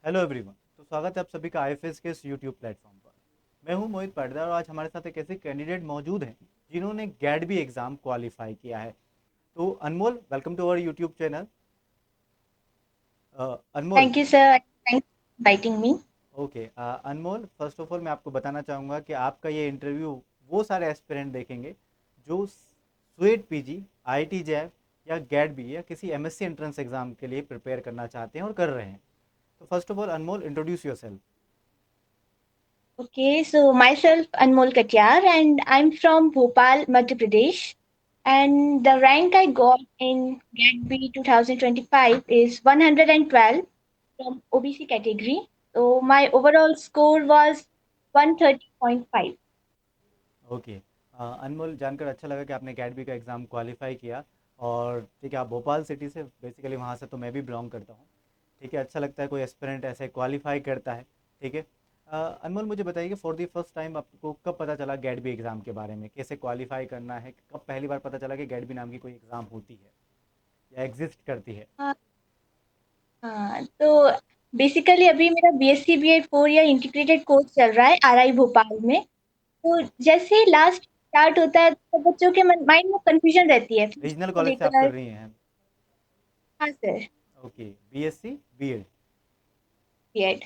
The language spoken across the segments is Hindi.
Hello everyone. तो स्वागत है आप सभी का आईएफएस के इस यूट्यूब प्लेटफॉर्म पर। मैं हूं मोहित पाटीदार और आज हमारे साथ एक ऐसे कैंडिडेट मौजूद हैं जिन्होंने गैट बी एग्ज़ाम क्वालिफाई किया है। तो Anmol, welcome to our YouTube channel. Anmol. Thank you, sir. Thanks for inviting me. Okay. Anmol, first of all मैं आपको बताना चाहूँगा कि आपका ये इंटरव्यू वो सारे एस्पिरेंट देखेंगे जो स्वेट पीजी, आईआईटी जैब या गैट बी या किसी एमएससी एंट्रेंस एग्ज़ाम के लिए प्रिपेयर करना चाहते हैं और कर रहे हैं। तो first of all Anmol, introduce your self. Okay, so myself Anmol Katyar and I'm from Bhopal, Madhya Pradesh. And the rank I got in GAT B 2025 is 112 from OBC category. So my overall score was 130.5. Okay. अनमोल, जानकर अच्छा लगा कि आपने कैट बी का एग्ज़ाम क्वालिफाई किया। और ठीक है, आप भोपाल सिटी से बेसिकली, वहाँ से तो मैं भी बिलोंग करता हूँ। ठीक है, अच्छा लगता है कोई एस्पिरेंट ऐसे क्वालिफाई करता है। ठीक है। अनमोल, मुझे बताइए कि फॉर दी फर्स्ट टाइम आपको कब पता चला गैट बी एग्ज़ाम के बारे में, कैसे क्वालिफाई करना है, कब पहली बार पता चला कि गैट बी नाम की कोई एग्ज़ाम होती है या एग्जिस्ट करती है? हाँ हाँ, तो बेसिकली अभी मेरा BSc BEd 4 year integrated course चल रहा है आरआई भोपाल में। तो जैसे ही लास्ट स्टार्ट होता है तो बच्चों के माइंड में कंफ्यूजन रहती है फ्यूचर रीजनल को कॉलेज से आप कर लेकर। रही हैं? हाँ sir. Okay. BSc BEd. BEd.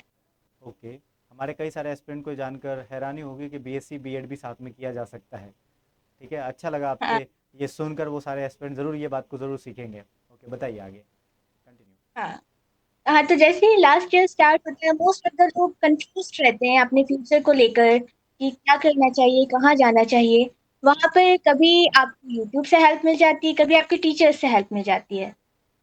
Okay. हमारे कई सारे एस्पिरेंट को जानकर हैरानी होगी कि बीएससी बीएड भी साथ में किया जा सकता है। ठीक है, अच्छा लगा हाँ आपसे ये सुनकर। वो सारे एस्पिरेंट ज़रूर ये बात को ज़रूर सीखेंगे। ओके, बताइए आगे, कंटिन्यू। हाँ हाँ, तो जैसे ही लास्ट ईयर स्टार्ट होता है मोस्ट ऑफ द लोग कंफ्यूज रहते हैं अपने फ्यूचर को लेकर कि क्या करना चाहिए, कहाँ जाना चाहिए। वहां पर कभी आपको यूट्यूब से हेल्प मिल जाती है, कभी आपके टीचर से हेल्प मिल जाती है।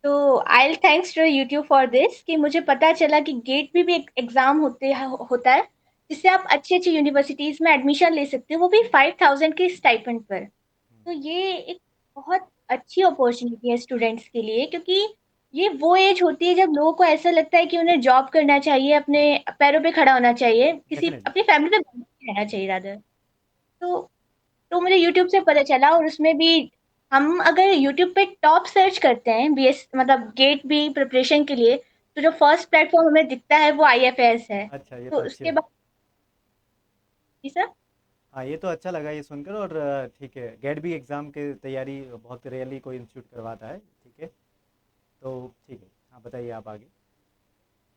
तो I thanks to YouTube for this कि मुझे पता चला कि गेट भी एक एग्जाम होता है जिससे आप अच्छी अच्छी यूनिवर्सिटीज में एडमिशन ले सकते हो, वो भी 5,000 के स्टाइपेंड पर। तो ये एक बहुत अच्छी अपॉर्चुनिटी है स्टूडेंट्स के लिए, क्योंकि ये वो एज होती है जब लोगों को ऐसा लगता है कि उन्हें जॉब करना चाहिए, अपने पैरों पे खड़ा होना चाहिए, किसी डेफिनेटली। अपनी फैमिली पे base रहना चाहिए रादर। तो तो मुझे यूट्यूब से पता चला, और उसमें भी हम अगर यूट्यूब पे टॉप सर्च करते हैं बीएस मतलब गेट बी प्रिपरेशन के लिए, तो जो फर्स्ट प्लेटफॉर्म हमें दिखता है वो आईएफएस है। अच्छा, ये तो तो अच्छी उसके बात। बाद जी सर। हाँ, ये तो अच्छा लगा ये सुनकर। और ठीक है, गेट भी एग्ज़ाम की तैयारी बहुत रेयरली कोई इंस्टीट्यूट करवाता है। ठीक है, तो ठीक है, हाँ बताइए आप आगे।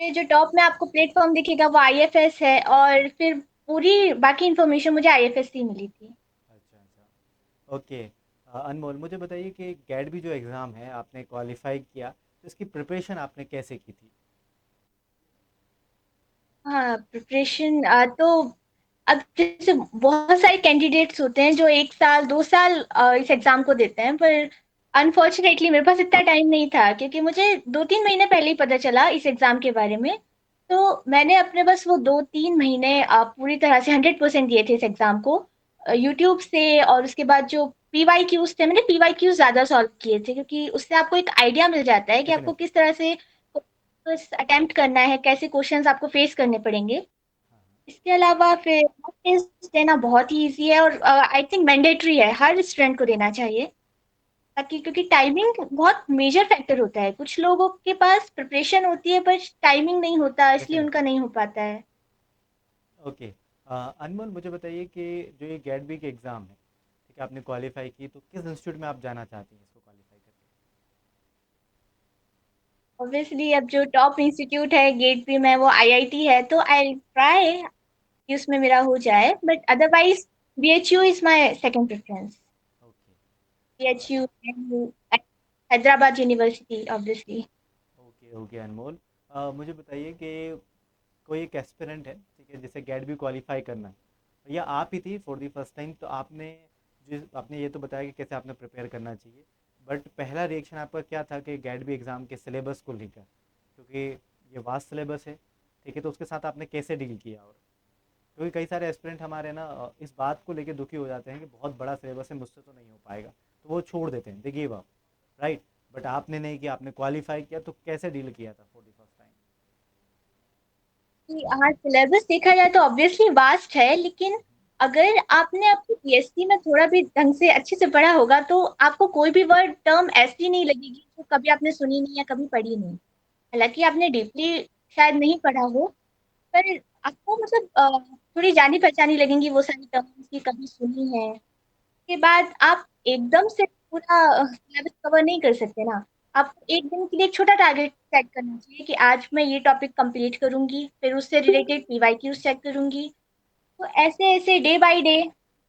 ये जो टॉप में आपको प्लेटफॉर्म दिखेगा वो आईएफएस है, और फिर पूरी बाकी इन्फॉर्मेशन मुझे आईएफएस से ही मिली थी। अच्छा अच्छा। ओके। अनमोल, मुझे बताइए कि गेट भी जो एग्ज़ाम है आपने क्वालिफाई किया, तो इसकी प्रिपरेशन आपने कैसे की थी? हाँ, प्रिपरेशन तो अब जैसे बहुत सारे कैंडिडेट्स होते हैं जो 1 साल 2 साल इस एग्जाम को देते हैं, पर अनफॉर्चुनेटली मेरे पास इतना टाइम नहीं था, क्योंकि मुझे 2-3 महीने पहले ही पता चला इस एग्जाम के बारे में। तो मैंने अपने बस वो 2-3 महीने पूरी तरह से 100% दिए थे इस एग्जाम को यूट्यूब से। और उसके बाद जो पीवाई क्यूज थे, मैंने पीवाई क्यूज ज्यादा सॉल्व किए थे, क्योंकि उससे आपको एक आइडिया मिल जाता है कि आपको डेफिनेटली। किस तरह से अटेम्प्ट करना है, कैसे क्वेश्चंस आपको फेस करने पड़ेंगे। हाँ हाँ। इसके अलावा फिर मॉक टेस्ट देना बहुत ही इजी है, और आई थिंक मैंडेटरी है, हर स्टूडेंट को देना चाहिए। ताकि क्योंकि टाइमिंग बहुत मेजर फैक्टर होता है, कुछ लोगों के पास प्रिपरेशन होती है पर टाइमिंग नहीं होता, इसलिए उनका डेफिनेटली। नहीं हो पाता है। ओके। अनमोल, मुझे बताइए कि जो ये गेट बी की एग्ज़ाम है, ठीक है, आपने क्वालिफाई की, तो किस इंस्टीट्यूट में आप जाना चाहती हैं इसको क्वालिफाई करके? ऑब्वियसली अब जो टॉप इंस्टीट्यूट है गेट पे में वो आईआईटी है, तो आई ट्राई कि उसमें मेरा हो जाए, but otherwise BHU is my second preference. Okay. BHU, Hyderabad university obviously. Okay okay Anmol, मुझे बताइए कि कोई एक एस्पिरेंट है, ठीक है, जिसे गेट भी क्वालिफाई करना है, या आप ही थी फॉर दी फर्स्ट टाइम, तो आपने जिस आपने ये तो बताया कि कैसे आपने प्रिपेयर करना चाहिए, बट पहला रिएक्शन आपका क्या था कि गेट भी एग्ज़ाम के सिलेबस को लेकर, क्योंकि ये वास्ट सिलेबस है। ठीक है, तो उसके साथ आपने कैसे डील किया? और क्योंकि कई सारे एस्पिरेंट हमारे ना इस बात को लेकर दुखी हो जाते हैं कि बहुत बड़ा सिलेबस है, मुझसे तो नहीं हो पाएगा, तो वो छोड़ देते हैं, they give up. Right. But आपने नहीं किया, आपने क्वालिफाई किया, तो कैसे डील किया था फॉर द फर्स्ट टाइम? कि हाँ, सिलेबस देखा जाए तो ऑब्वियसली वास्ट है, लेकिन अगर आपने अपनी पीएससी में थोड़ा भी ढंग से अच्छे से पढ़ा होगा तो आपको कोई भी वर्ड टर्म ऐसी नहीं लगेगी जो कभी आपने सुनी नहीं या कभी पढ़ी नहीं। हालांकि आपने डीपली शायद नहीं पढ़ा हो, पर आपको मतलब थोड़ी जानी-पहचानी लगेंगी वो सारी टर्म्स कि कभी सुनी है। के बाद आप एकदम से पूरा सिलेबस कवर नहीं कर सकते ना। आपको 1 दिन के लिए एक छोटा टारगेट सेट करना चाहिए कि आज मैं ये टॉपिक कंप्लीट करूँगी, फिर उससे रिलेटेड पीवाईक्यूज़ चेक करूँगी। तो ऐसे-ऐसे day by day,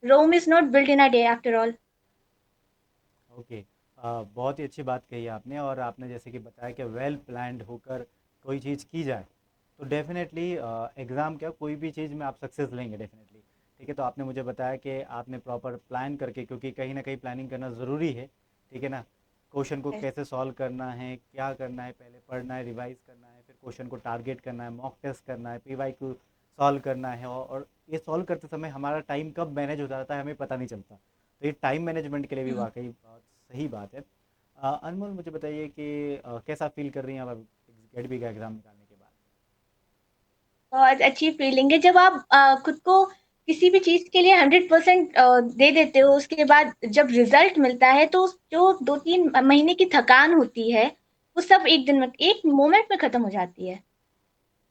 Rome is not built in a day after all. Okay. बहुत ही अच्छी बात कही आपने, और आपने जैसे कि बताया कि वेल प्लान्ड होकर कोई चीज़ की जाए तो डेफिनेटली एग्ज़ाम क्या कोई भी चीज़ में आप सक्सेस लेंगे डेफिनेटली। ठीक है, तो आपने मुझे बताया कि आपने प्रॉपर प्लान करके, क्योंकि कहीं ना कहीं प्लानिंग करना ज़रूरी है, ठीक है ना, क्वेश्चन को यस, कैसे सॉल्व करना है, क्या करना है, पहले पढ़ना है, रिवाइज करना है, फिर क्वेश्चन को टारगेट करना है, मॉक टेस्ट करना है, पीवाई को सॉल्व करना है, और ये सॉल्व करते समय हमारा टाइम कब मैनेज हो जाता है हमें पता नहीं चलता। तो ये टाइम मैनेजमेंट के लिए भी हुँ। वाकई बहुत सही बात है। अनमोल, मुझे बताइए कि कैसा फील कर रही हैं आप अब गेट बी का एग्ज़ाम निकालने के बाद? बहुत अच्छी फीलिंग है जब आप खुद को किसी भी चीज़ के लिए 100% दे देते हो, उसके बाद जब रिज़ल्ट मिलता है तो जो 2-3 महीने की थकान होती है, वो सब 1 दिन में, 1 मोमेंट में खत्म हो जाती है।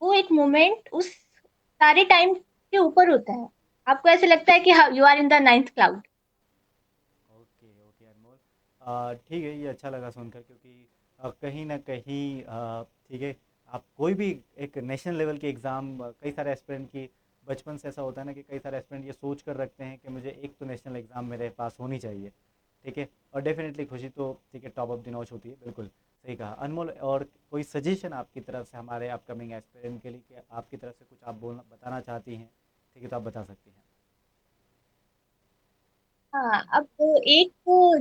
वो एक मोमेंट उस सारे टाइम के ऊपर होता है। आपको ऐसा लगता है कि हाँ, you are in the ninth cloud. Okay, okay Anmol. ठीक है, ये अच्छा लगा सुनकर, क्योंकि कहीं ना कहीं ठीक है, आप कोई भी एक नेशनल लेवल के एग्ज़ाम, कई सारे एस्पिरेंट की बचपन से ऐसा होता है ना कि कई सारे एस्पिरेंट ये सोच कर रखते हैं कि मुझे एक तो नेशनल एग्ज़ाम मेरे पास होनी चाहिए। ठीक है, और डेफिनेटली खुशी तो ठीक है टॉप ऑफ द नॉच होती है, बिल्कुल सही कहा अनमोल। और कोई सजेशन आपकी तरफ से हमारे अपकमिंग एस्पिरेंट के लिए, कि आपकी तरफ से कुछ आप बोलना बताना चाहती हैं, ठीक है, तो आप बता सकती हैं। हाँ, अब एक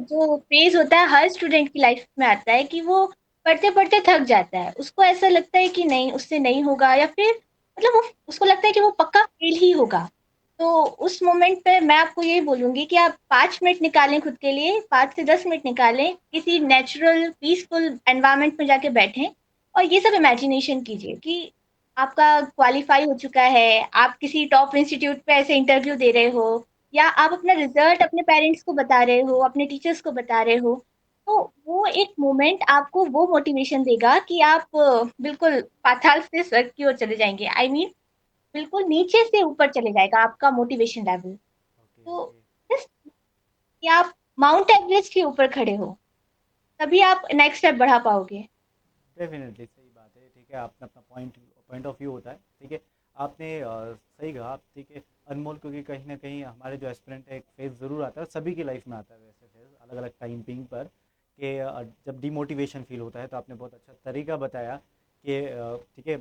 जो फेज़ होता है हर स्टूडेंट की लाइफ में आता है कि वो पढ़ते-पढ़ते थक जाता है। उसको ऐसा लगता है कि नहीं, उससे नहीं होगा, या फिर मतलब वो उसको लगता है कि वो पक्का फेल ही होगा। तो उस मोमेंट पे मैं आपको यही बोलूँगी कि आप 5 मिनट निकालें खुद के लिए, 5 से 10 मिनट निकालें, किसी नेचुरल पीसफुल एनवायरनमेंट में जाके बैठें और ये सब इमेजिनेशन कीजिए कि आपका क्वालीफाई हो चुका है, आप किसी टॉप इंस्टीट्यूट पे ऐसे इंटरव्यू दे रहे हो, या आप अपना रिजल्ट अपने पेरेंट्स को बता रहे हो, अपने टीचर्स को बता रहे हो। तो वो एक मोमेंट आपको वो मोटिवेशन देगा कि आप बिल्कुल पाताल से स्वर्ग की ओर चले जाएँगे। आई मीन बिल्कुल नीचे से ऊपर चले जाएगा आपका मोटिवेशन लेवल। ओके, तो ओके। जस्ट कि आप माउंट एवरेस्ट के ऊपर खड़े हो, तभी आप नेक्स्ट स्टेप बढ़ा पाओगे। डेफिनेटली सही बात है, ठीक है, आपने अपना पॉइंट पॉइंट ऑफ व्यू होता है, ठीक है। आपने सही कहा आप, ठीक है अनमोल, क्योंकि कहीं ना कहीं हमारे जो एस्पिरेंट है एक फेज़ ज़रूर आता है, सभी की लाइफ में आता है वैसे फेज़ अलग अलग टाइम पिंग पर, कि जब डिमोटिवेशन फील होता है, तो आपने बहुत अच्छा तरीका बताया कि ठीक है,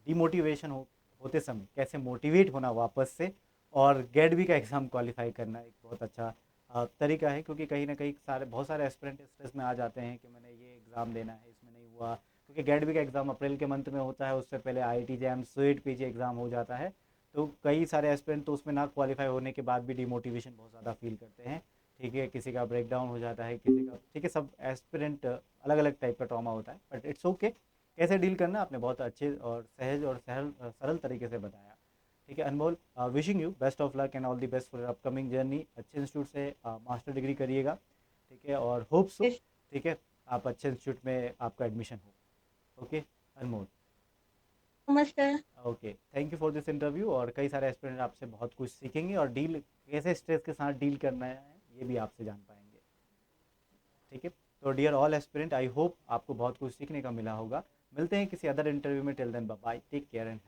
डिमोटिवेशन होते समय कैसे मोटिवेट होना वापस से, और गेट बी का एग्ज़ाम क्वालिफाई करना एक बहुत अच्छा तरीका है, क्योंकि कहीं ना कहीं बहुत सारे एस्पिरेंट स्ट्रेस में आ जाते हैं कि मैंने ये एग्ज़ाम देना है, इसमें नहीं हुआ, क्योंकि गेट बी का एग्ज़ाम अप्रैल के मंथ में होता है, उससे पहले IIT jam sweet PG exam हो जाता है। तो कई सारे एस्पिरेंट तो उसमें ना क्वालिफाई होने के बाद भी डिमोटिवेशन बहुत ज़्यादा फील करते हैं। ठीक है, किसी का ब्रेक डाउन हो जाता है, किसी का, ठीक है, सब एस्पिरेंट अलग अलग टाइप का ट्रॉमा होता है, बट इट्स ओके। कैसे डील करना आपने बहुत अच्छे और सहज और सरल तरीके से बताया। ठीक है Anmol, wishing you best of luck and all the best for upcoming journey. अच्छे इंस्टीट्यूट से मास्टर डिग्री करिएगा, ठीक है, और होप सो, ठीक है, आप अच्छे इंस्टीट्यूट में आपका एडमिशन हो। ओके अनमोल। नमस्ते। Okay, thank you for this interview, और कई सारे एस्पिरेंट आपसे बहुत कुछ सीखेंगे, और डील कैसे स्ट्रेस के साथ डील करना है ये भी आपसे जान पाएंगे। ठीक है, तो dear all aspirant, I hope आपको बहुत कुछ सीखने का मिला होगा। मिलते हैं किसी अदर इंटरव्यू में, till then bye, take care and